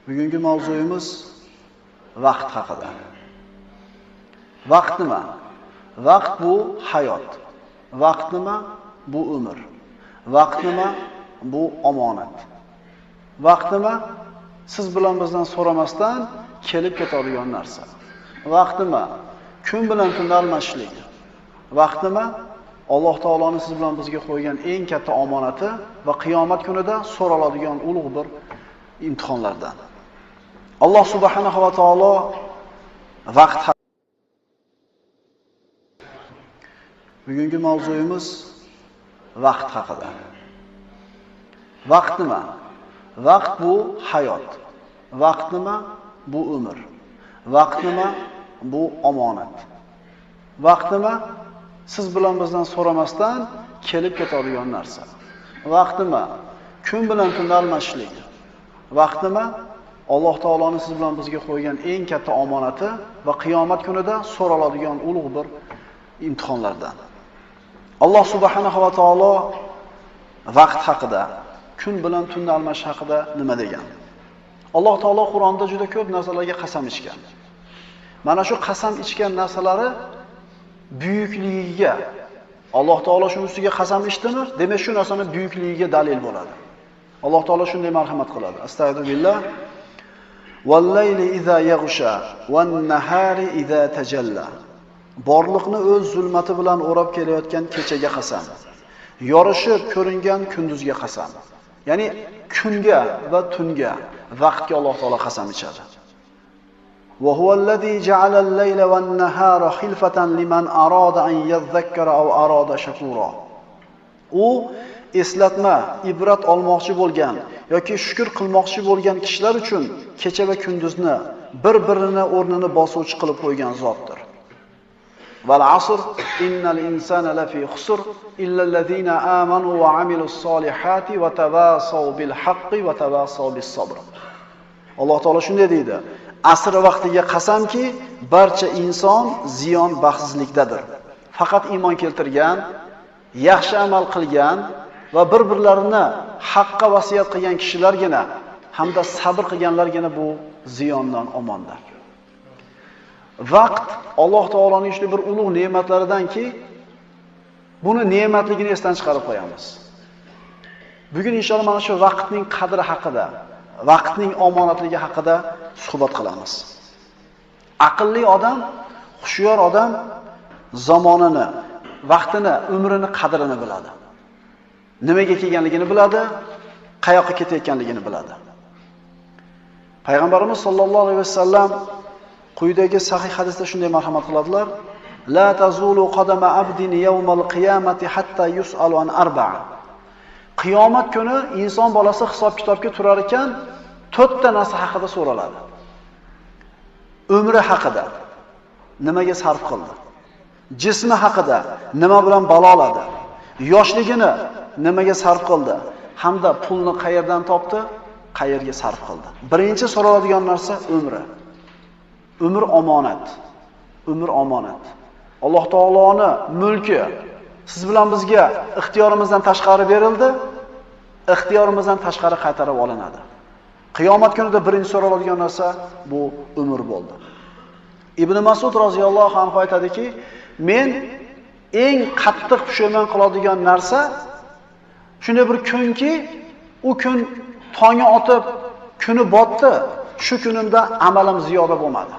Bugungi mavzuyimiz vaqt haqida. Vaqt nima? Vaqt bu hayot. Vaqt nima? Bu umr. Vaqt nima? Bu omonat. Vaqt nima? Siz bilan bizdan so'ramasdan kelib ketadigan narsa. Vaqt nima? Kun bilan tunni almashishlik. Vaqt nima? Alloh taoloning siz bilan bizga qo'ygan eng katta omonati va qiyomat kunida so'raladigan ulug' bir imtihonlardan. Alloh subhanahu va taolo vaqt. Bugungi mavzuyimiz vaqt haqida. Vaqt nima? Vaqt bu hayot. Vaqt nima? Bu umr. Vaqt nima? Bu omonat. Vaqt nima? Siz bilan bizdan so'ramasdan kelib ketadigan narsa. Vaqt nima? Kun bilan tunni almashishlik. Vaqt nima? Alloh taoloning siz bilan bizga qo'ygan eng katta omonati va qiyomat kunida so'raladigan ulug' bir imtihonlardan. Alloh subhanahu va taolo vaqt haqida, kun bilan tunni almashish haqida nima degan? Alloh taolo Qur'onda juda ko'p narsalarga qasam ichgan. Mana shu qasam ichgan narsalari buyukligiga, Alloh taolo shu ustiga qasam ichdimi, demak shu narsaning buyukligiga dalil bo'ladi. Alloh taolo shunday marhamat qiladi. Astagfirullah. Val-layli iza yaghsha wan-nahari iza tajalla. Borliqni o'z zulmati bilan o'rab kelayotgan kechaga qasam. Yorishib ko'ringan kunduzga qasam. Ya'ni kunga va tunga, vaqtga Alloh taolo qasam ichadi. Va huvallazi ja'ala al-layla wan-nahara khilfatan liman arada an yadhakkara aw arada shakura. U eslatma, ibrat olmoqchi bo'lgan yoki shukr qilmoqchi bo'lgan kishilar uchun kecha va kunduzni bir-birini o'rnini bosuvchi qilib qo'ygan zotdir. Val asr innal insana lafi khusr illa allazina amanu va amilus solihati va tawasaw bil haqqi va tawasaw bis sabr. Alloh taolo shunday deydi: asr vaqtiga qasamki, barcha inson ziyon baxtsizlikdadir. Faqat iymon keltirgan, yaxshi amal qilgan va bir-birlarini haqqa vasiyat qilgan kishilargina hamda sabr qilganlargina bu ziyondan omondir. Vaqt Alloh taoloning shunday bir ulug' ne'matlaridanki, buni ne'matligini esdan chiqarib qo'yamiz. Bugun inshaalloh mana shu vaqtning qadri haqida, vaqtning omonatligi haqida suhbat qilamiz. Aqlli odam, xushyor odam zamonini, vaqtini, umrini qadrini biladi. Nimaga kelganligini biladi, qayoqqa ketayotganligini biladi. Payg'ambarimiz sollallohu alayhi vasallam quyidagi sahih hadisda shunday marhamat qiladilar: La tazulu qadama abdin yawmal qiyamati hatta yus'alu an arba'a. Qiyomat kuni inson bolasi hisob-kitobga turar ekan, 4 ta narsa haqida so'raladi. Umri haqida, nimaga sarf qildi? Jismi haqida, nima bilan baloladi? Yoshligini nimaga sarf qildi? Hamda pulni qayerdan topdi, qayerga sarf qildi? Birinchi so'raladigan narsa umri. Umr omonat. Umr omonat. Alloh taoloning mulki siz bilan bizga ixtiyorimizdan tashqari berildi, ixtiyorimizdan tashqari qaytarib olinadi. Qiyomat kunida birinchi so'raladigan narsa bu umr bo'ldi. Ibn Mas'ud roziyallohu anhu aytadiki, men eng qattiq pushaymon qiladigan narsa shunday bir kunki, u kun tongi otib, kuni botdi, shu kunimda amalim ziyoda bo'lmadi.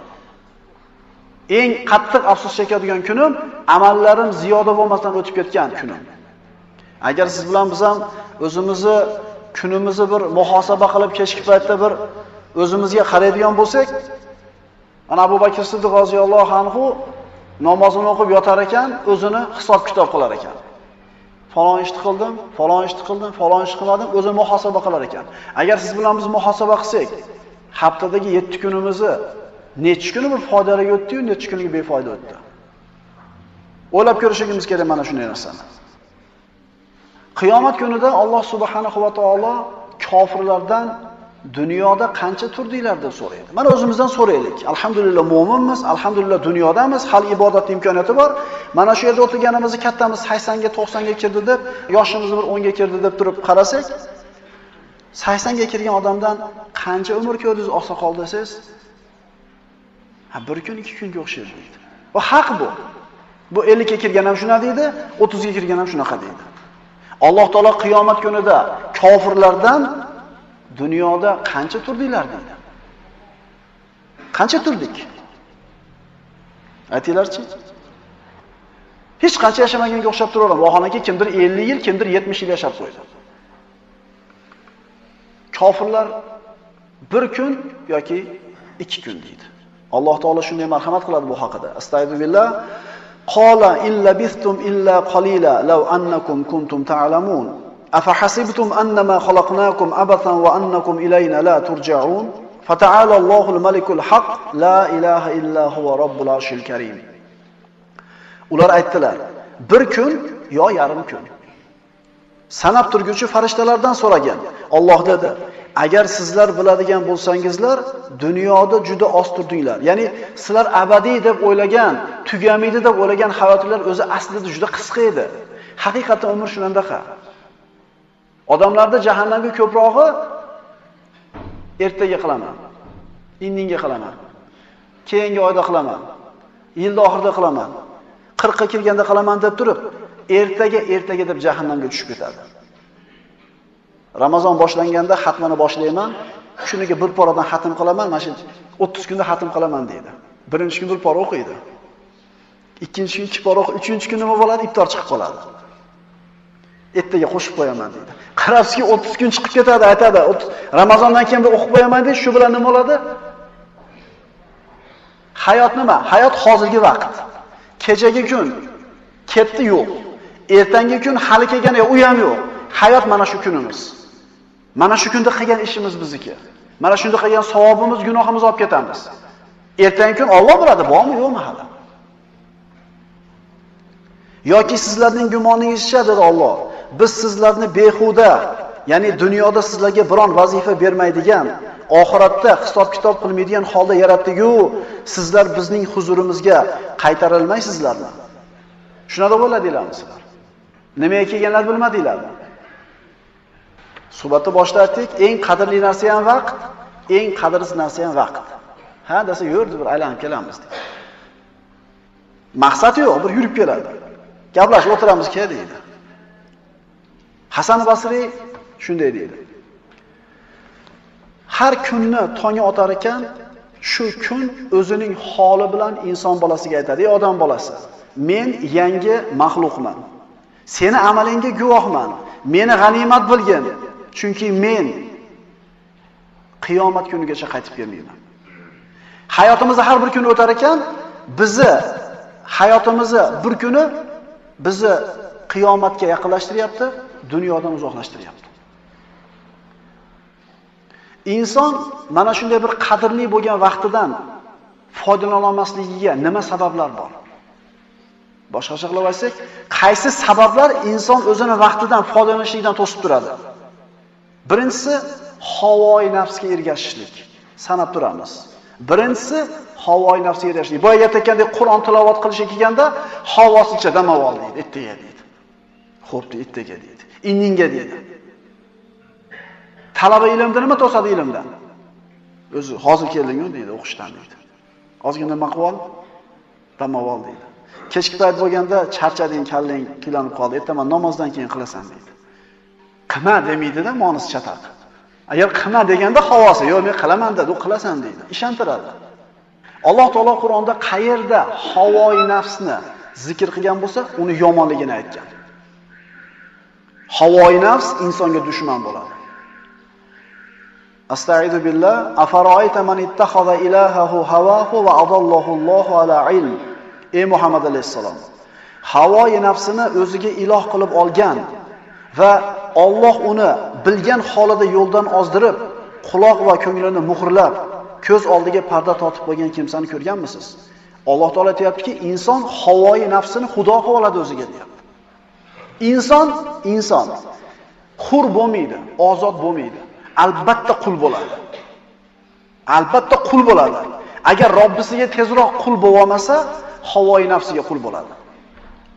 Eng qattiq afsus chekadigan kunim amallarim ziyoda bo'lmasdan o'tib ketgan kunim. Agar siz bilan biz ham o'zimizni kunimizni bir muhosaba qilib kechki paytda bir o'zimizga qaraydigan bo'lsak, ana Abu Bakr Siddiq roziyallohu anhu namozini o'qib yotar ekan, o'zini hisob-kitob qilar ekan. Falon ishni qildim, falon ishni qildim, falon ishni qilmadim, o'zini muhosaba qilar ekan. Agar siz bilan biz muhosaba qilsak, haftadagi 7 kunimizni necha kuni bir foydali o'tdi-yu, necha kuniga befoyda o'tdi. O'ylab ko'rishimiz kerak mana shunday narsani. Qiyomat kunida Alloh subhanahu va taolo kofirlardan dunyoda qancha turdinglar deb so'raydi. Mana o'zimizdan so'raylik. Alhamdulillah mu'minmiz, alhamdulillah dunyodamiz, hali ibodat imkoniyati bor. Mana shu yerda o'tirganimizni kattamiz 80 ga 90 ga kirdi deb, yoshimiz bir 10 ga kirdi deb turib qarasak, 80 ga kirgan odamdan qancha umr ko'rdingiz oqsoqol desangiz, bir kun, 2 kunga o'xshaydi deydi. Bu haq bu. Bu 50 ga kirgan ham shuna deydi, 30 ga kirgan ham shunaqa deydi. Alloh taolo qiyomat kunida kofirlardan dunyoda qancha turdinglar deydi. Qancha turdik? Aytinglarchi? Hech qancha yashamaganga o'xshab turaveradi. Vaholanki kimdir 50 yil, kimdir 70 yil yashab qo'ydi. Kofirlar bir kun yoki 2 kun deydi. Alloh taolo shunday marhamat qiladi bu haqida. Astagfirullah. Qala illa bistum illa qalila law annakum kuntum ta'lamun. Afahasibtum annama khalaqnakum abathan wa annakum ilayna la turja'un. Fata'ala Allohul malikul haq la ilaha illa huwa robbul arshil karim. Ular aytdilar, bir kun yo yarim kun. Sanab turguvchi farishtalardan so'ragan. Alloh dedi, agar sizlar biladigan bo'lsangizlar, dunyoda juda oz turdinglar. Ya'ni sizlar abadiy deb o'ylagan, tugamaydi deb o'ylagan hayotlar o'zi aslida juda qisqa edi. Haqiqatan umr shundaqa. Odamlarda jahannamga ko'prog'i ertaga qilaman, indinga qilaman, keyingi oyda qilaman, yilda oxirida qilaman, 40 ga kirganda qilaman deb turib, ertaga deb jahannamga tushib ketadi. Ramazon boshlanganda xatmani boshlayman, kuniga bir paradan xatm qilaman, mana shu 30 kunda xatm qilaman deydi. Birinchi kun bir para o'qiydi. Ikkinchi kun 2 para o'qiydi, uchinchi kun nima bo'ladi? Iftor chiqib qoladi. Ertaga qo'shib qo'yaman deydi. Qarabski 30 kun chiqib ketadi, aytadi. Ramazondan keyin bir o'qib qo'yaman deydi, shu bilan nima bo'ladi? Hayot nima? Hayot hozirgi vaqt. Kechagi kun ketdi yo'q. Ertangi kun hali kelgan yo'q, u ham yo'q. Hayot mana shu kunimiz. Mana shu kunda qilgan ishimiz bizniki. Mana shunda qilgan savobimiz, gunohimiz olib ketamiz. Ertangi kun Alloh biladi, bormi yo'qmi hali. Yoki sizlarning gumoningizcha dedi Alloh, biz sizlarni behuda, ya'ni dunyoda sizlarga biron vazifa bermaydigan, oxiratda hisob-kitob qilmaydigan holda yaratdik-ku, sizlar bizning huzurimizga qaytarilmaysizlarmi? Shunada bo'ladinglarmi sizlar? Nimaga kelganlar bilmadinglarmi? Suhbatda boshda aytdik, eng qadrli narsa ham vaqt, eng qadrsiz narsa ham vaqt. Ha desa, yurdi bir aylanib kelamiz deydi. Maqsad yo'q, bir yurib keladi. Gaplashib o'tiramiz ke deydi. Hasan Basriy shunday deydi. Har kunni tongi otar ekan, shu kun o'zining holi bilan inson bolasiga aytadi: "Ey odam bolasi, men yangi maxluqman. Seni amalingga guvohman. Meni g'animat bilgin, chunki men qiyomat kunigacha qaytib kelmayman." Hayotimizda har bir kun o'tar ekan, bizni hayotimizni bir kuni bizni qiyomatga yaqinlashtiryapti, dunyodan uzoqlashtiryapti. Inson mana shunday bir qadrli bo'lgan vaqtidan foydalana olmasligiga nima sabablar bor? Boshqacha qilib aytsak, qaysi sabablar inson o'zini vaqtidan foydalanishlikdan to'sib turadi? Birinchisi havoi nafsga ergashishlik. Sanab turamiz. Birinchisi havoi nafsga ergashishlik. Boya aytgandek Qur'on tilovat qilishga kelganda havosicha damavol deydi, ertaga deydi. Xo'p, ertaga deydi. Indinga deydi. Talaba ilmda nima to'sadi ilmdan? O'zi hozir kelding-ku deydi, o'qishdan deydi. Ozgina maqvol, damavol deydi. Kechki payt bo'lganda charchading, kallang qilanib qoldi. Ertaman namozdan keyin qilasan deydi. Qilma demaydi-da, monisi chataq. Agar qilma deganda havosi, yo'q men qilaman dedi, u qilasan deydi. Ishontiradi. Alloh taolo Qur'onda qayerda havoi nafsni zikr qilgan bo'lsa, uni yomonligini aytgan. Havoi nafs insonga dushman bo'ladi. Astagfiru billah, afaroayta man ittakhadha ilahahu hawahu va adallahu Allohu ala ilm. Ey Muhammad alayhisalom, havoi nafsini o'ziga iloh qilib olgan va Alloh uni bilgan holida yo'ldan ozdirib, quloq va ko'nglini muhrlab, ko'z oldiga parda tortib qo'ygan kimsani ko'rganmisiz? Alloh taolo aytayaptiki, inson havoi nafsini xudo qilib oladi o'ziga deyapti. Inson hur bo'lmaydi, ozod bo'lmaydi. Albatta qul bo'ladi. Albatta qul bo'ladi. Agar Robbisiga tezroq qul bo'lib olmasa, havoi nafsiga qul bo'ladi.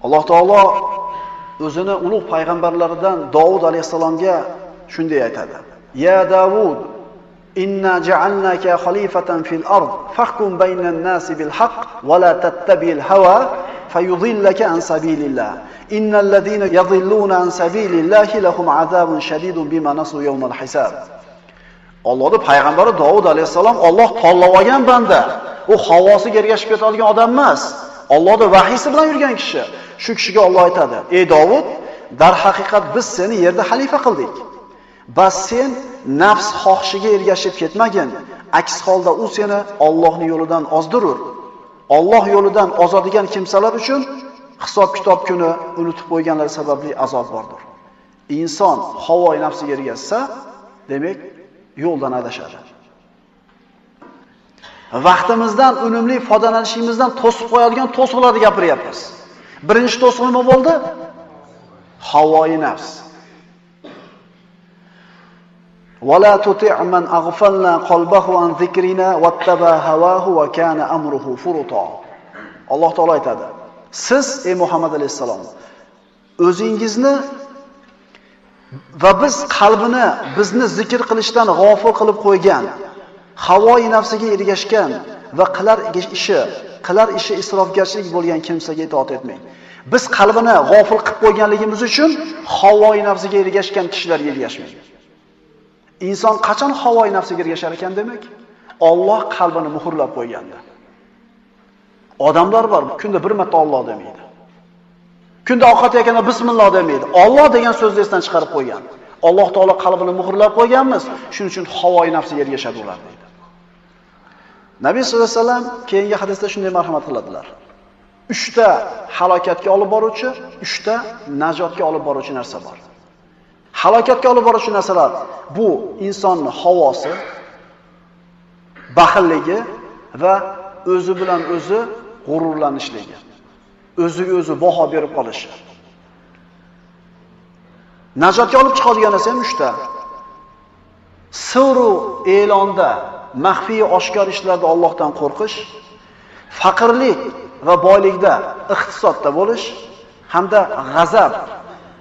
Alloh taolo o'zini ulug' payg'ambarlaridan Davud alayhisalomga shunday aytadi. Ya Davud, inna ja'alnaka khalifatan fil ard, fahkum baynan nasi bil haqq wa la tattabi'il hawa fayudillaka an sabilillah. Innal ladina yadhilluna an sabilillahi lahum azabun shadidun bima nasu yawmal hisab. Allohning payg'ambari Davud alayhisalom Alloh tanlab olgan banda. U havosiga ergashib ketadigan odam emas. Allohning vahiysi bilan yurgan kishi. Shu kishiga Alloh aytadi: "Ey Davud, dar haqiqat biz seni yerda xalifa qildik. Bas sen nafs xohishiga ergashib ketmagin. Aks holda u seni Allohning yo'lidan ozdirur. Alloh yo'lidan ozadigan kimsalar uchun hisob-kitob kuni unutib qo'yganlar sababli azob bordir." Inson havoy nafsiga ergashsa, demak, yo'ldan adashadi. Vaqtimizdan unumli foydalanishimizdan to'sib qo'yadigan to'siqlarni gapiryapmiz. Birinchi to'siq nima bo'ldi? Havoy nafs. Wala tuti' man aghfalna qalbahu an zikrina wattaba hawahu wa kana amruhu furuta. Alloh taolo aytadi: "Siz ey Muhammad alayhisalom, o'zingizni va biz qalbini bizni zikr qilishdan g'ofil qilib qo'ygan, havoyi nafsiga ergashgan va qilar ishi isrofgarchilik bo'lgan kimsaga itoat etmang." Biz qalbini g'ofil qilib qo'yganligimiz uchun havoyi nafsiga ergashgan kishilarga ergashmang. Inson qachon havoyi nafsiga ergashar ekan demak? Alloh qalbini muhrlab qo'yganda. Odamlar bor, kunda bir marta Alloh demaydi. Kunda ovqat yeganda bismillah demaydi. Alloh degan so'zni esdan chiqarib qo'ygan. Alloh taolo qalbini muhrlab qo'yganmiz, shuning uchun havoyi nafsiga ergashadi ular deydi. Nabiy sollallohu alayhi vasallam keyingi hadisda shunday marhamat qiladilar: 3 ta halokatga olib boruvchi, 3 ta najotga olib boruvchi narsa bor. Halokatga olib boruvchi narsalar bu insonning havosi, baxilligi va o'zi bilan o'zi g'ururlanishligi. O'ziga o'zi baho berib qolishi. Najotga olib chiqadigan narsa ham 3 ta. Sirru e'londa, maxfiy oshkor ishlarda Allohdan qo'rqish, faqirlik va boylikda, iqtisodda bo'lish hamda g'azab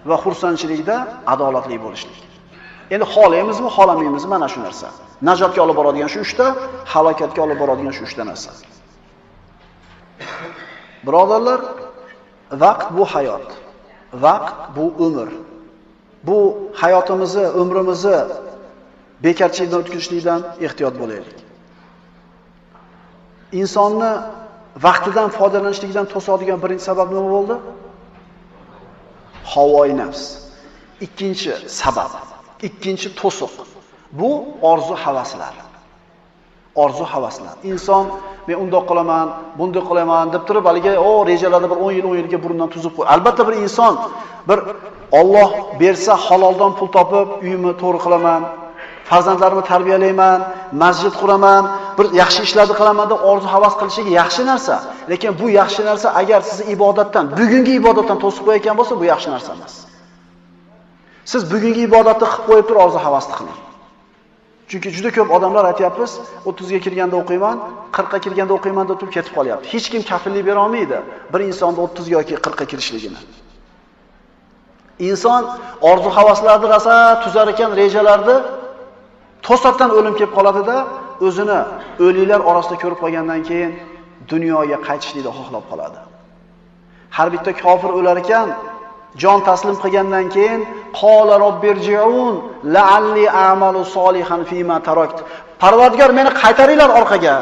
va xursandchilikda adolatli bo'lishlik. Endi xohlaymizmi, xohlamaymizmi mana shu narsa. Najotga olib boradigan shu 3 ta, halokatga olib boradigan shu 3 ta narsa. Birodarlar, vaqt bu hayot. Vaqt bu umr. Bu hayotimizni, umrimizni bekarchilikdan o'tkazishlikdan ehtiyot bo'laylik. Insonni vaqtidan foydalanishlikdan to'sadigan birinchi sabab nima bo'ldi? Havoyi nafs. Ikkinchi sabab, ikkinchi to'siq. Bu orzu havaslar. Orzu havaslar. Inson men undoq qilaman, bundoq qilaman deb turib, haliga rejalarda bir 10 yilga burundan tuzib qo'y. Albatta bir inson bir Alloh bersa haloldan pul topib, uyimni to'g'ri qilaman, farzandlarimni tarbiyalayman, masjid quraman, bir yaxshi ishlarni qilaman deb orzu havas qilishligi yaxshi narsa. Lekin bu yaxshi narsa agar sizni ibodatdan, bugungi ibodatdan to'sib qo'yayotgan bo'lsa, bu yaxshi narsa emas. Siz bugungi ibodatni qilib qo'yib turib orzu havasni qiling. Chunki juda ko'p odamlar aytayapmiz, 30 ga kirganda o'qiyman, 40 ga kirganda o'qiyman deb turib ketib qolyapti. Hech kim kafillik bera olmaydi bir insonni 30 yoki 40 ga kirishligini. Inson orzu havaslarni rosa tuzar ekan, rejalarni to'satdan o'lim kelib qoladi-da, o'zini o'liklar orasida ko'rib qolgandan keyin dunyoga qaytishlikni xohlab qoladi. Har bitta kofir o'lar ekan, jon taslim qilgandan keyin qola robbirji'un la'alli a'malu solihan fima tarakt. Parvardigor, meni qaytaringlar orqaga.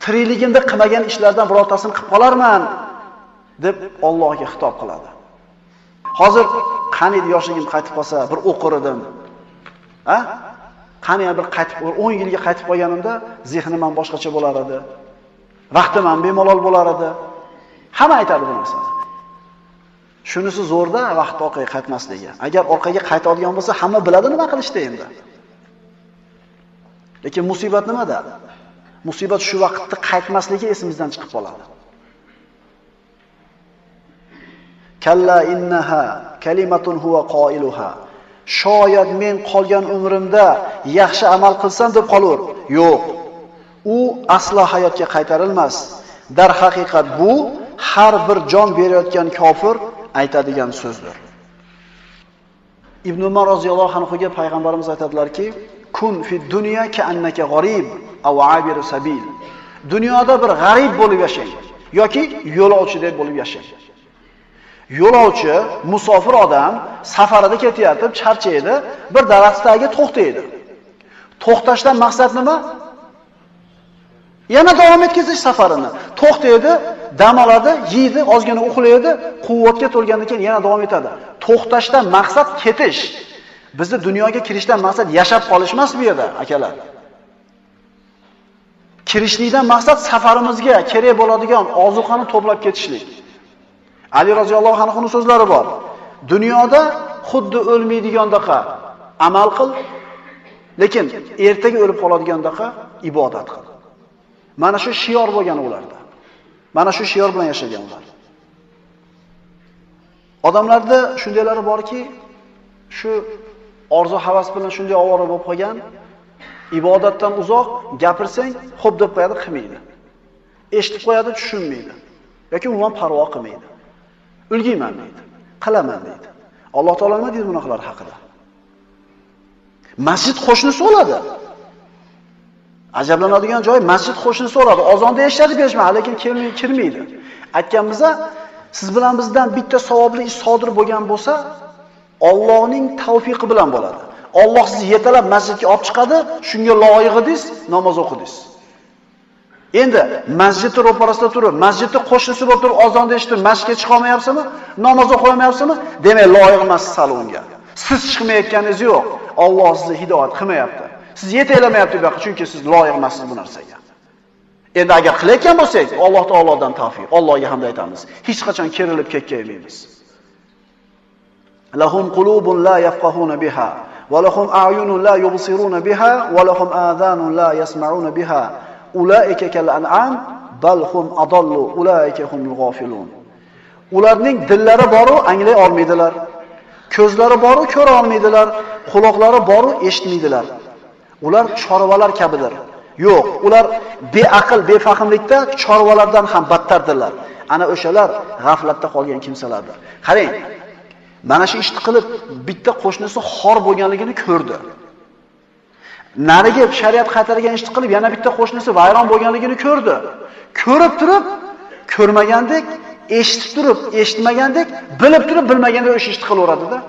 Tirikligimda qilmagan ishlardan birortasini qilib qolarman deb Allohga xitob qiladi. Hozir qani yoshligim qaytib qolsa, bir o'qir edim. Ha? Qani bir qaytib 10 yilga qaytib qolganimda zehnim ham boshqacha bo'lar edi. Vaqtim ham bemalol bo'lar edi. Hamma aytadi bu narsani. Shunisi zo'rda vaqt orqaga qaytmasligi. Agar orqaga qaytadigan bo'lsa, hamma biladi nima qilishdi endi. Lekin musibat nimada? Musibat shu vaqtda qaytmasligi esimizdan chiqib qoladi. Kalla innaha kalimatun huwa qailuha. Shoyat men qolgan umrimda yaxshi amal qilsam deb qolur. Yo'q. U aslo hayotga qaytarilmas. Dar haqiqat bu har bir jon berayotgan kofir aytadigan so'zdir. Ibn Umar roziyallohu anhuga payg'ambarimiz aytadilarki, kun fi dunya ka'annaka g'arib aw 'abir sabil. Dunyoda bir g'arib bo'lib yashang yoki yo'lovchi deb bo'lib yashang. Yo'lovchi, musofir odam safarida ketayotib charchaydi, bir daraxt tagiga to'xtaydi. To'xtashdan maqsad nima? Yana davom etkazish safarini. To'xtaydi, dam oladi, yeydi, ozgina uxlaydi, quvvatga to'lgandan keyin yana davom etadi. To'xtashdan maqsad ketish. Bizni dunyoga kirishdan maqsad yashab qolish emas bu yerda, akalar. Kirishlikdan maqsad safarimizga kerak bo'ladigan ozuqani to'plab ketishlik. Ali roziyallohu anhuning so'zlari bor. Dunyoda xuddi o'lmaydigandaqa amal qil, lekin ertaga o'lib qoladigandaqa ibodat qil. Mana shu shior bo'lgan ularda. Mana shu shior bilan yashagan ular. Odamlarda shundaylari borki, shu orzu havas bilan shunday ovora bo'lib qolgan, ibodatdan uzoq gapirsang, xo'p deb qo'yadi, qilmaydi. Eshitib qo'yadi, tushunmaydi. yoki umuman parvo qilmaydi. Ulgiyman deydi, qilaman deydi. Alloh taolo nima deydi bunaqilar haqida? Masjid qo'shnisi bo'ladi. Ajablanadigan joy masjid qo'shnisi bo'ladi. Ozonda eshitib berishma, lekin kirmaydi. Aytganimizda, siz bilan bizdan bitta savobli ish sodir bo'lgan bo'lsa, Allohning tavfiqi bilan bo'ladi. Alloh sizni yetalab masjidga olib chiqadi, shunga loyiq edingiz, namoz o'qidingiz. Endi masjidni ro'parasida turib, masjidni qo'shnisi bo'lib turib, ozonda eshitib, masjidga chiqa olmayapsizmi? Namoz o'qiy olmayapsizmi? Demak, loyiq emas salonga. Siz chiqmayotganingiz yo'q. Alloh sizni hidoyat qilmayapti. Siz yetaylamayapti bu yoqqa, chunki siz loyiq emassiz bu narsaga. Endi agar qilayotgan bo'lsak, Alloh taolodan tavfiq, Allohga hamd aytamiz. Hech qachon kerilib ketmaymiz. Lahum qulubun la yafqahuna biha va lahum a'yunun la yubsiruna biha va lahum adhanun la yasma'una biha. Ulaika kal an'am bal hum adallu ulaika humul ghafilun. Ularning dillari boru anglay olmaydilar. Ko'zlari boru ko'ra olmaydilar, quloqlari boru eshitmaydilar. Ular chorvalar kabidir. Yo'q, ular beaql, befahmlikda chorvalardan ham battardirlar. Ana o'shalar g'aflatda qolgan kimsalardir. Qarang, mana shu ishni qilib bitta qo'shnisi xor bo'lganligini ko'rdi. Nariga shariat qaytargan ishni qilib yana bitta qo'shnisi vayron bo'lganligini ko'rdi. Ko'rib turib, ko'rmagandek, eshitib turib, eshitmagandek, bilib turib, bilmagandek o'sha ishni qilaveradi-da.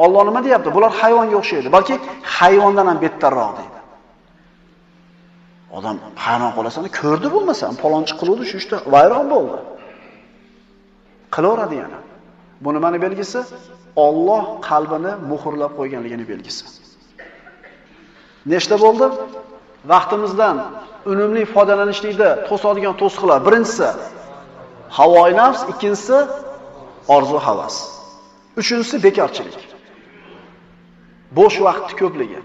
Alloh nima deyapti? Bular hayvonga o'xshaydi, balki hayvondan ham bettarroq deydi. Odam hayron qolasani ko'rdi bo'lmasa, palonchi qiluvdi, shu ishda vayron bo'ldi. Qilaveradi yana. Bu nimaning belgisi? Alloh qalbini muhrlab qo'yganligining belgisi. Nechta bo'ldi? Vaqtimizdan unumli foydalanishlikda to'sadigan to'siqlar. Birinchisi havoi nafs, ikkinchisi orzu havas. Uchinchisi bekorchilik. Bo'sh vaqtni ko'pligi.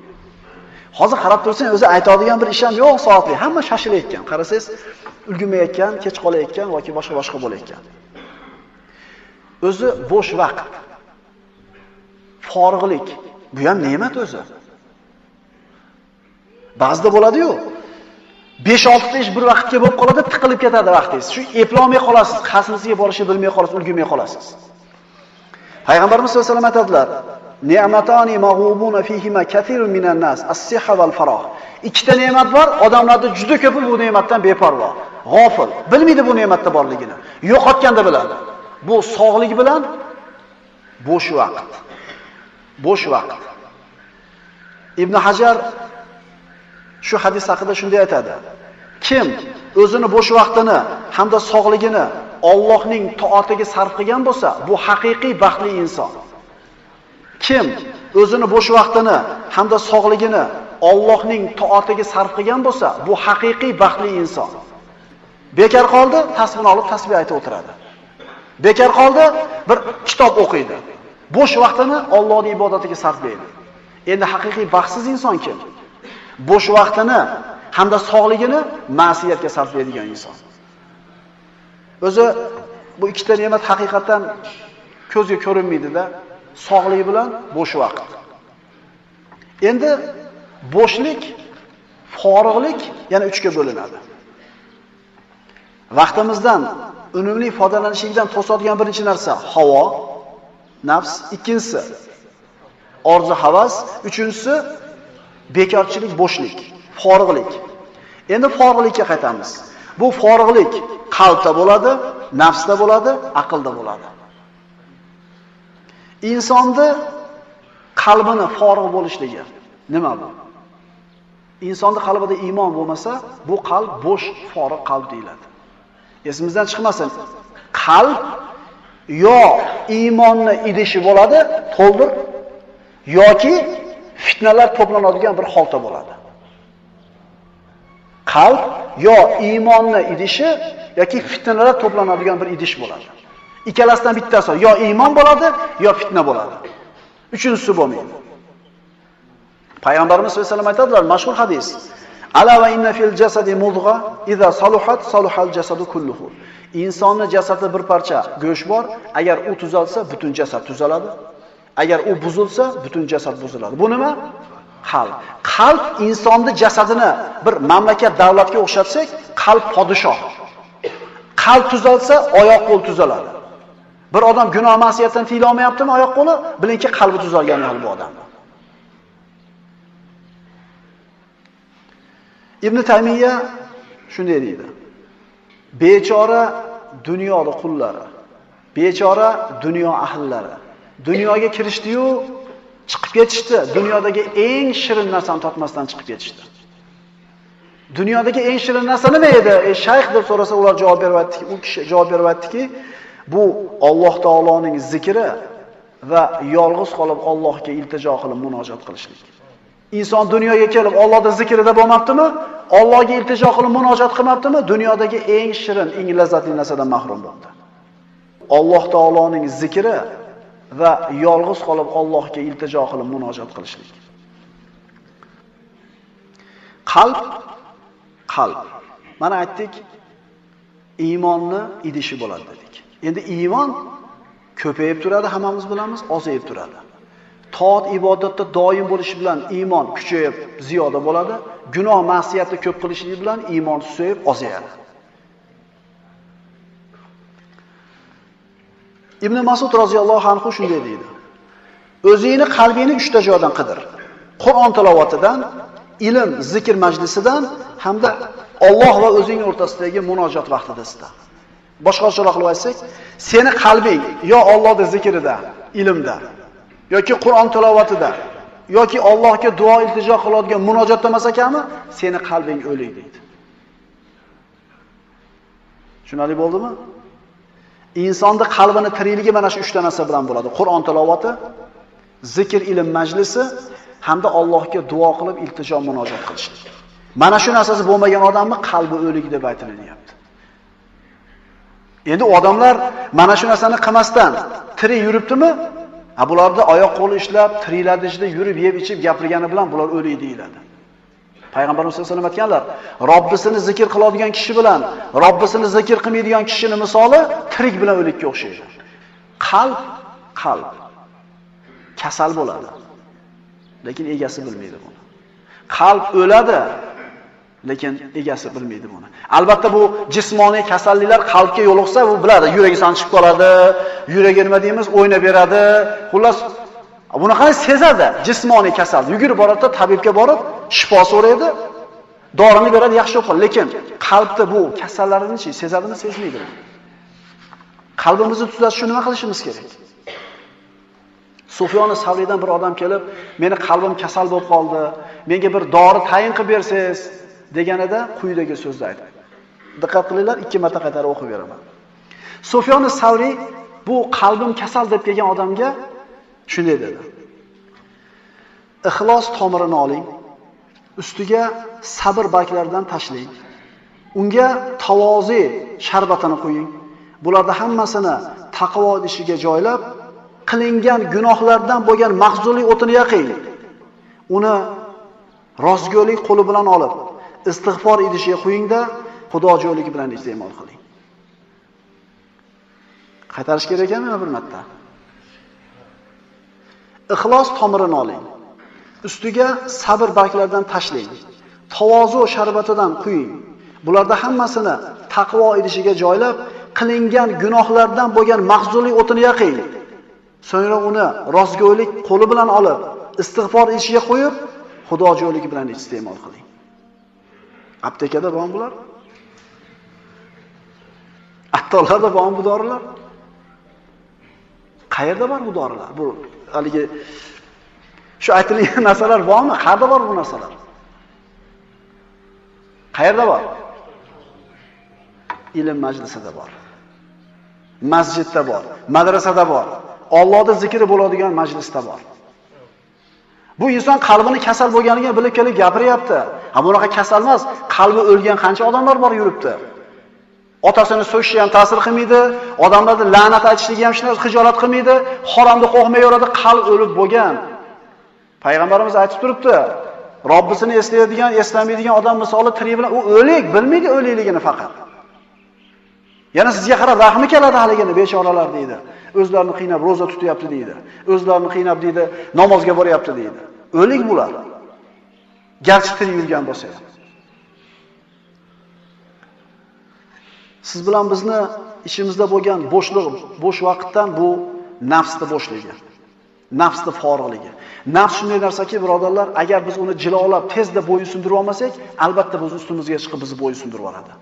Hozir qarab tursang, o'zi aytadigan bir ish ham yo'q soatli. Hamma shashilayotgan. Qarasangiz, ulgurmayotgan, kech qolayotgan yoki boshqa bo'layotgan. O'zi bo'sh vaqt. Forig'lik. Bu ham ne'mat o'zi. Ba'zida bo'ladi-yu. 5-6 ta ish bir vaqtga bo'lib qoladi, tiqilib ketadi vaqtingiz. Shu eplolmay qolasiz, qasmingizga borishni bilmay qolasiz, ulgurmay qolasiz. Payg'ambarimiz sollallohu alayhi vasallam aytadilar: "Ni'matani mag'ubuna fihima kathirun minan nas, as-sihha wal farah." Ikkita ne'mat bor, odamlarda juda ko'pi bu ne'matdan beparvo, g'ofil, bilmaydi bu ne'matda borligini. Yo'qotganda biladi. Bu sog'lik bilan bo'sh vaqt. Bo'sh vaqt. Ibn Hajar shu hadis haqida shunday aytadi. Kim o'zini bo'sh vaqtini hamda sog'ligini Allohning toatiga sarf qilgan bo'lsa, bu haqiqiy baxtli inson. Kim o'zini bo'sh vaqtini hamda sog'ligini Allohning toatiga sarf qilgan bo'lsa, bu haqiqiy baxtli inson. Bekor qoldi, tasbihni olib tasbih aytib o'tiradi. Bekor qoldi, bir kitob o'qiydi. Bo'sh vaqtini Allohning ibodatiga sarflaydi. Endi haqiqiy baxtsiz inson kim? Bo'sh vaqtini hamda sog'ligini ma'siyatga sarflaydigan inson. O'zi bu ikkita ne'mat haqiqatan ko'zga ko'rinmaydi-da, sog'lik bilan bo'sh vaqt. Endi bo'shlik, forig'lik yana 3 ga bo'linadi. Vaqtimizdan unumli foydalanishlikdan to'sadigan birinchi narsa havo, nafs, ikkinchisi orzu havas, uchinchisi bekorchilik, bo'shlik, forig'lik. Endi forig'likka qaytamiz. Bu forig'lik qalbda bo'ladi, nafsda bo'ladi, aqlda bo'ladi. Insonni qalbini forig' bo'lishligi nima bu? Insonning qalbida iymon bo'lmasa, bu qalb bo'sh, forig' qalb deyiladi. Esimizdan chiqmasin. Qalb yo iymonni idishi bo'ladi, to'ldir, yoki fitnalar to'planadigan bir xolta bo'ladi. Qalb yo iymonni idishi yoki fitnalar to'planadigan bir idish bo'ladi. Ikkalasidan bittasi yo iymon bo'ladi, yo fitna bo'ladi. Uchinchisi bo'lmaydi. Payg'ambarimiz sollallohu alayhi vasallam aytadilar, mashhur hadis. Ala va inna fil jasadi mudgha, idza saluhat saluhal jasadu kulluhu. Insonning jasadida bir parcha go'sht bor, agar u tuzalsa, butun jasad tuzaladi. Agar u buzilsa, butun jasad buziladi. Bu nima? Qalb. Qalb insonning jasadini bir mamlakat, davlatga o'xshatsak, qalb podshoh. Qalb tuzalsa, oyoq qo'l tuzaladi. Bir odam gunoh ma'siyatdan tiyila olmayaptimi oyoq qo'li? Bilingki, qalbi tuzalgan hal bu odam. Ibn Taymiya shunday deydi. Bechora dunyoning qullari, bechora dunyo ahllari dunyoga kirishdi-yu, chiqib ketishdi. Dunyodagi eng shirin narsani totmasdan chiqib ketishdi. Dunyodagi eng shirin narsa nima edi? Shayx deb so'rasa, ular javob beryaptiki, u kishi javob beryaptiki, bu Alloh taoloning zikri va yolg'iz qolib Allohga iltijo qilib munojat qilishlik. Inson dunyoga kelib Allohning zikrida bo'lmabdimi? Allohga iltijo qilib munojat qilmabdimi? Dunyodagi eng shirin, eng lazzatli narsadan mahrum bo'ldi. Alloh taoloning zikri va yolg'iz qolib Allohga iltijo qilib munojat qilishlik. Qalb. Mana aytdik, iymonni idishi bo'ladi dedik. Endi iymon ko'payib turadi, hammamiz bilamiz, ozayib turadi. Toat ibodatda doim bo'lishi bilan iymon kuchayib, ziyoda bo'ladi. Gunoh, ma'siyatni ko'p qilishligi bilan iymon susayib, ozayadi. Ibn Mas'ud roziyallohu anhu shunday deydi. O'zingni qalbingni 3 ta joydan qidir. Qur'on tilovatidan, ilm, zikr majlisidan hamda Alloh va o'zing o'rtasidagi munojat vaqtida ista. Boshqacharoq qilib aytsak, seni qalbing yo Allohning zikrida, ilmda, yoki Qur'on tilovatida, yoki Allohga duo iltijo qiladigan munojatda emas ekanmi, seni qalbing o'lik deydi. Tushunarli bo'ldimi? Insonning qalbini tirikligi mana shu 3 ta narsa bilan bo'ladi. Qur'on tilovati, zikr, ilm majlisi hamda Allohga duo qilib iltijo munojat qilishlik. Mana shu narsasi bo'lmagan odamni qalbi o'lik deb aytilyapti. Endi odamlar mana shu narsani qilmasdan tirik yuribdimi? Bularda oyoq qo'li ishlab, tiriklarda ichida yurib, yeb, ichib gapirgani bilan bular o'lik deyiladi. Payg'ambarimiz sollallohu alayhi vasallam aytganlar, Robbisini zikr qiladigan kishi bilan Robbisini zikr qilmaydigan kishining misoli tirik bilan o'likka o'xshaydi. Qalb kasal bo'ladi, lekin egasi bilmaydi buni. Qalb o'ladi, lekin egasi bilmaydi buni. Albatta bu jismoniy kasalliklar qalbga yo'liqsa, u biladi, yuragi sanchib qoladi, yuragi nima deymiz, o'ynab beradi. Xullas, bunaqani sezadi, jismoniy kasal. Yugurib boradi, tabibga borib, shifo so'raydi, dorini beradi, yaxshi bo'lib qoladi. Lekin qalbda bu kasallarni-chi sezadimi, sezmaydimi? Qalbimizni tuzatishga nima qilishimiz kerak? Sufyon Savriydan bir odam kelib, meni qalbim kasal bo'lib qoldi, menga bir dori tayin qilib bersangiz deganida quyidagi so'zni aytdi. Diqqat qilinglar, 2 marta qaytarib o'qib beraman. Sufyon Savriy bu qalbim kasal deb kelgan odamga shunday dedi. Ixlos tomirini oling, ustiga sabr barglaridan tashlang. Unga tavozi sharbatini qo'ying. Bularda hammasini taqvo idishiga joylab, qilingan gunohlardan bo'lgan mahzunlik o'tini yaqing. Uni rozgo'lik qo'li bilan olib, istig'for idishiga qo'ying-da, xudojo'lik bilan iste'mol qiling. Qaytarish kerak ekanmi bir marta? Ixlos tomirini oling. Ustiga sabr barglaridan tashlang. Tavozu sharbatidan quying. Bularda hammasini taqvo idishiga joylab, qilingan gunohlardan bo'lgan mahzunlik o'tini yaqing. So'ngra uni rostgo'ylik qo'li bilan olib, istig'for ichiga qo'yib, xudojo'yligi bilan iste'mol qiling. Aptekada bormi bular? Attorlarda bormi bu dorilar? Qayerda bor bu dorilar? Bu haligi shu aytilgan narsalar bormi? Qayerda bor bu narsalar? Qayerda bor? Ilm majlisida bor. Masjidda bor, madrasada bor. Allohning zikri bo'ladigan majlisda bor. Bu inson qalbini kasal bo'lganiga bilib kelib gapiryapti. Ha bunaqa kasal emas, qalbi o'lgan qancha odamlar bor yuribdi. Otasini so'yishi ham ta'sir qilmaydi, odamlarga la'nat aytishligi ham shunday xijolat qilmaydi, haromda qo'rqmay yuradi, qalb o'lib bo'lgan. Payg'ambarimiz aytib turibdi, Robbisini eslaydigan, eslamaydigan odam misoli tirik bilan u o'lik, bilmaydi o'likligini faqat. Yana sizga qarab rahmi keladi haligini bechoralar deydi. O'zlarini qiynab roza tutyapti deydi. O'zlarini qiynab deydi, namozga boryapti deydi. O'lik bular. Garchi tirik yurgan bo'lsa ham. Siz bilan bizni ishimizda bo'lgan bo'shliq, bo'sh vaqtdan bu nafsni bo'shligi. Nafsni forig'ligi. Nafs shunday narsaki, birodarlar, agar biz uni jilolab tezda bo'yin sindirib olmasak, albatta biz ustimizga chiqib bizni bo'yin sindirib oladi.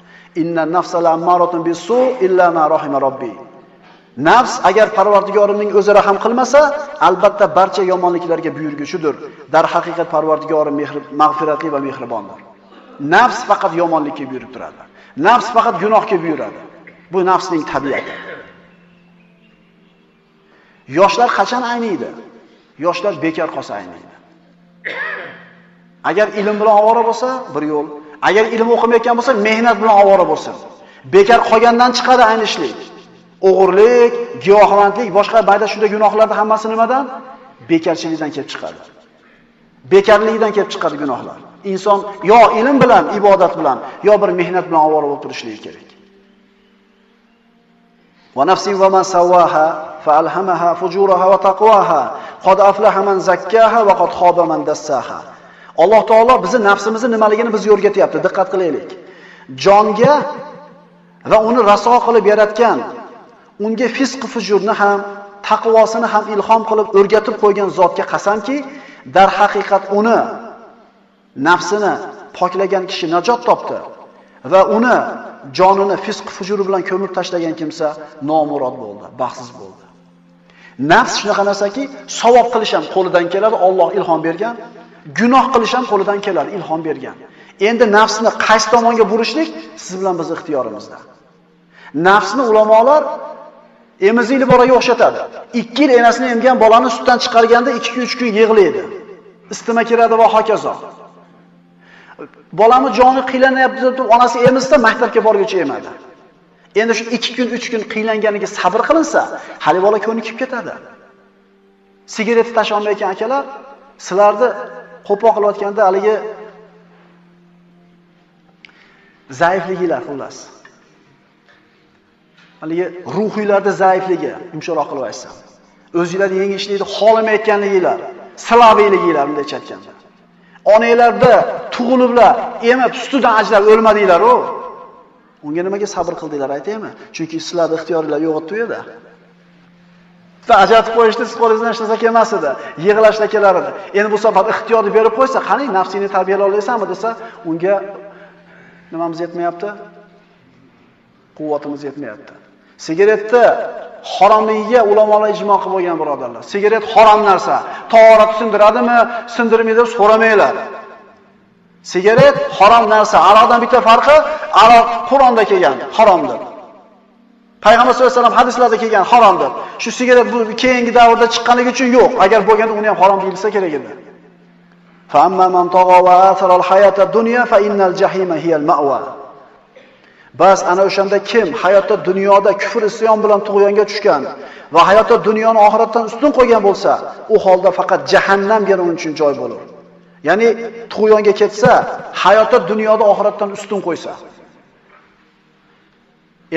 Inna nafsa la'ammaratun bis-su illa ma rahima robbi. Nafs agar Parvardigorimning o'zi rahim qilmasa, albatta barcha yomonliklarga buyurguchidir. Dar haqiqat Parvardigorim mag'firatli va mehribondir. Nafs faqat yomonlikka buyurib turadi. Nafs faqat gunohga buyuradi. Bu nafsning tabiati. Yoshlar qachon ayniydi? Yoshlar bekor qolsa ayniydi. Agar ilm bilan ovora bo'lsa, bir yo'l. Agar ilm o'qimayotgan bo'lsa, mehnat bilan ovora bo'lsin. Bekor qolgandan chiqadi aynishlik. O'g'irlik, giyohvandlik, boshqa bayda shunday gunohlarning hammasi nimadan? Bekarchilikdan kelib chiqadi. Bekarlikdan kelib chiqadi gunohlar. Inson yo ilm bilan, ibodat bilan, yo bir mehnat bilan ovora bo'lib turishligi kerak. Va nafsin va man sawaha fa alhamaha fujuraha va taqwaha qad aflaha man zakkaha va qad khaba man dassaha. Alloh taolo bizni nafsimizni nimaligini bizga o'rgatyapti. Diqqat qilaylik. Jonga va uni raso qilib yaratgan, unga fisq fujurni ham, taqvosini ham ilhom qilib o'rgatib qo'ygan zotga qasamki, dar haqiqat uni nafsini poklagan kishi najot topdi va uni jonini fisq fujuri bilan ko'mib tashlagan kimsa nomurod bo'ldi, baxtsiz bo'ldi. Nafs shunaqa narsaki, savob qilish ham qo'lidan keladi, Alloh ilhom bergan, gunoh qilish ham qo'lidan keladi, ilhom bergan. Endi nafsni qaysi tomonga burishlik siz bilan biz ixtiyorimizda. Nafsni ulamolar emizikli bolaga o'xshatadi. 2 yil enasini emgan bolani sutdan chiqarganda 2-3 kun yig'laydi. Istima kiradi va hokazo. Bolani joni qiylanyapti deb onasi emizsa maktabga borguncha emadi. Endi shu 2 kun 3 kun qiylanganiga sabr qilinsa, hali bola ko'nikib ketadi. Sigaret tasha olmayotgan akalar, sizlarni qo'poq qilayotganda haligi zaifliginglar xullas. Haligi ruhiylarda zaifligi, yumshoq qilib aytsam. O'zingizlar yangi ishlaydi, xolamayotganliginglar, salaviyliginglar bunday aytganda. Onalarda tug'iliblar, emib sutidan ajrab o'lmadinglar-ku. Unga nimaga sabr qildinglar aytaymi? Chunki sizlarda ixtiyoringiz yo'q edi u yerda. Va ajratib qo'yishni siz qo'lingizdan hech narsa kelmas edi. Yig'lashda kelar edi. Endi bu safar ixtiyorni berib qo'ysa, qani nafsini tarbiyalay olaysanmi desa, unga nimamiz yetmayapti? Quvvatimiz yetmayapti. Sigaretni haromligiga ulamolar ijmo qilib bo'lgan birodarlar. Sigaret harom narsa. Tahorat sindiradimi, sindirmaydi deb so'ramanglar. Sigaret harom narsa. Aroqdan bitta farqi, aroq Qur'onda kelgan, haromdir. Payg'ambar sollallohu alayhi vasallam hadislarda kelgan haromdir. Shu sigaret bu keyingi davrda chiqqanligi uchun yo'q. Agar bo'lganda uni ham harom deyilsa kerak edi. Fa amma man tagha wa athara al-hayata dunya fa innal jahima hiyal ma'wa. Bas ana o'shanda kim hayotda dunyoda kufr isyon bilan tug'yonga tushgan va hayotda dunyoni oxiratdan ustun qo'ygan bo'lsa, u holda faqat jahannamgina uning uchun joy bo'lar. Ya'ni tug'yonga ketsa, hayotda dunyoda oxiratdan ustun qo'ysa.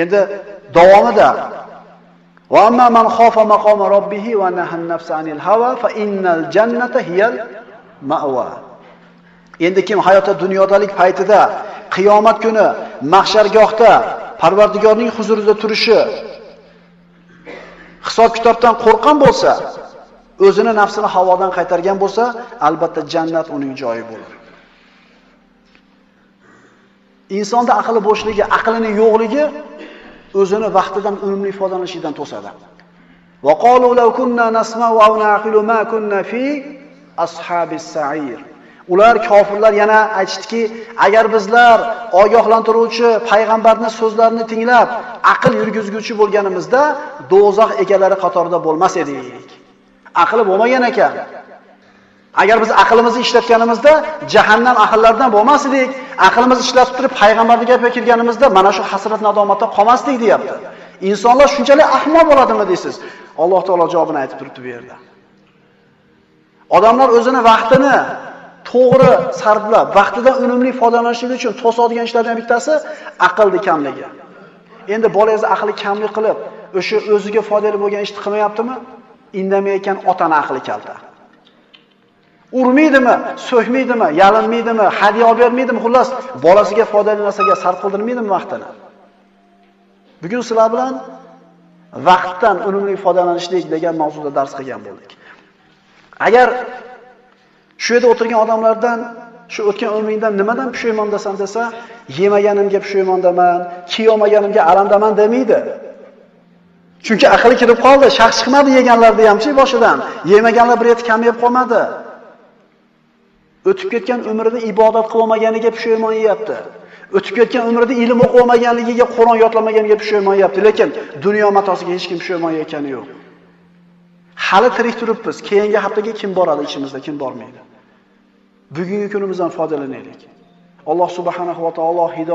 Endi davomida va amma man xofa maqoma robbihi va nahan nafsa anil hawa fa innal jannata hiyal ma'wa. Endi kim hayotda dunyodalik paytida qiyomat kuni mahshargohda Parvardigorning huzurida turishi hisob-kitobdan qo'rqgan bo'lsa, o'zini nafsini havodan qaytargan bo'lsa, albatta jannat uning joyi bo'ladi. Insonda aqli bo'shligi, aqlining yo'qligi o'zini vaqtidan unumli foydalanishidan to'sadi. Va qalu law kunna nasma'u aw naqilu ma kunna fi ashabis sa'ir. Ular kofirlar yana aytishdiki, agar bizlar ogohlantiruvchi payg'ambarning so'zlarini tinglab, aql yurgizguvchi bo'lganimizda do'zax egalari qatorida bo'lmas edik. Aqli bo'lmagan ekan. Agar biz aqlimizni ishlatganimizda jahannam ahllaridan bo'lmas edik. Aqlimizni ishlatib turib payg'ambarning gapiga kirganimizda mana shu hasrat nadomatda qolmasdik deyapti. Insonlar shunchalik ahmoq bo'ladimi deysiz? Alloh taolo javobini aytib turibdi bu yerda. Odamlar o'zini vaqtini to'g'ri sarflab, vaqtidan unumli foydalanishligi uchun to'sadigan ishlardan bittasi aqlni kamligi. Endi bolangiz aqli kamlik qilib, o'sha o'ziga foydali bo'lgan ishni qilmayaptimi? Indamayotgan otani aqli kalta. Urmaydimi, so'kmaydimi, yalinmaydimi, hadiya olib bermaydimi, xullas bolasiga foydali narsaga sarf qildirmaydimi vaqtini? Bugun sizlar bilan vaqtdan unumli foydalanishlik degan mavzuda dars qilgan bo'ldik. Agar shu yerda o'tirgan odamlardan shu o'tgan umringdan nimadan pushaymondasan desa, yemaganimga pushaymondaman, kiyolmaganimga alamdaman demaydi. Chunki aqli kirib qoldi, shax chiqmadi yeganlarda hamchi boshidan. Yemaganlar bir yet kam yeb qolmadi. O'tib ketgan umrida ibodat qilmaganiga pushaymon yeyapti. O'tib ketgan umrida ilm o'qib olmaganligiga, Qur'on yodlamaganiga pushaymon yeyapti, lekin dunyo matosiga hech kim pushaymon yeyotgani yo'q. Hali tirik turibmiz. Keyingi haftaga kim boradi ichimizda, kim bormaydi. Bugungi kunimizdan foydalanaylik. Alloh subhanahu va taolo